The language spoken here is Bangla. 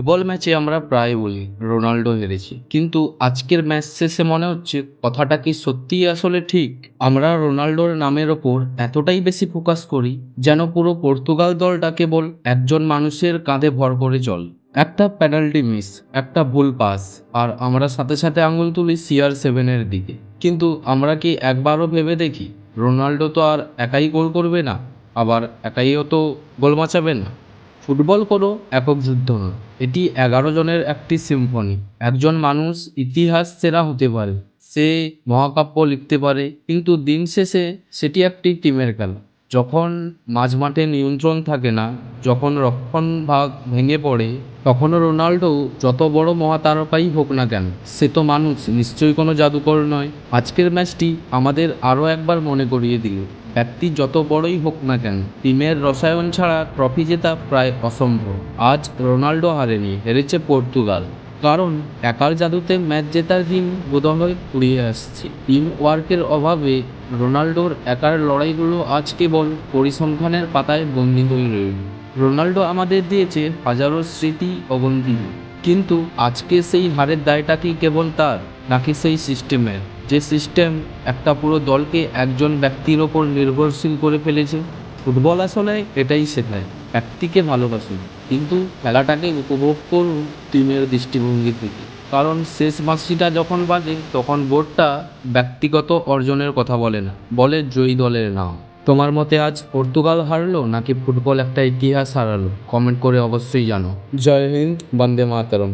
ফুটবল ম্যাচে আমরা প্রায় বলি রোনাল্ডো হেরেছে, কিন্তু আজকের ম্যাচ শেষে মনে হচ্ছে কথাটা কি সত্যিই আসলে ঠিক? আমরা রোনাল্ডোর নামের ওপর এতটাই বেশি ফোকাস করি যেন পুরো পর্তুগাল দলটা কেবল একজন মানুষের কাঁধে ভর করে চল। একটা পেনাল্টি মিস, একটা ভুল পাস, আর আমরা সাথে সাথে আঙুল তুলি CR7-এর দিকে। কিন্তু আমরা কি একবারও ভেবে দেখি রোনাল্ডো তো আর একাই গোল করবে না, আবার একাইও তো গোল বাঁচাবে না। ফুটবল কোনো একক যুদ্ধ নয়, এটি 11 জনের একটি সিম্ফনি। একজন মানুষ ইতিহাস সেরা হতে পারে, সে মহাকাব্য লিখতে পারে, কিন্তু দিন শেষে সেটি একটি টিমের খেলা। যখন মাঝমাঠে নিয়ন্ত্রণ থাকে না, যখন রক্ষণ ভাগ ভেঙে পড়ে, তখনও রোনাল্ডো যত বড় মহাতারকাই হোক না কেন, সে তো মানুষ, নিশ্চয়ই কোনো জাদুকর নয়। আজকের ম্যাচটি আমাদের আরও একবার মনে করিয়ে দিল, ব্যক্তি যত বড়ই হোক না কেন, টিমের রসায়ন ছাড়া ট্রফি জেতা প্রায় অসম্ভব। আজ রোনাল্ডো হারেনি, হেরেছে পর্তুগাল, কারণ একার জাদুতে ম্যাচ জেতার দিন বোধহয় উড়িয়ে আসছে। টিম ওয়ার্কের অভাবে রোনাল্ডোর একার লড়াইগুলো আজ কেবল পরিসংখ্যানের পাতায় বন্দী হয়ে রইল। রোনাল্ডো আমাদের দিয়েছে হাজারো স্মৃতি অবন্দিত, কিন্তু আজকে সেই হারের দায়টা কি কেবল তার, নাকি সেই সিস্টেমের, যে সিস্টেম একটা পুরো দলকে একজন ব্যক্তির ওপর নির্ভরশীল করে ফেলেছে? ফুটবল আসলে এটাই শেখায়, ব্যক্তিকে ভালোবাসুন, কিন্তু খেলাটাকে উপভোগ করুন টিমের দৃষ্টিভঙ্গি থেকে। কারণ শেষ বাঁশিটা যখন বাজে, তখন বোর্ডটা ব্যক্তিগত অর্জনের কথা বলে না, বলে জয়ী দলের নাম। তোমার মতে আজ পর্তুগাল হারলো, নাকি ফুটবল একটা ইতিহাস হারালো? কমেন্ট করে অবশ্যই জানো। জয় হিন্দ, বন্দে মাতরম।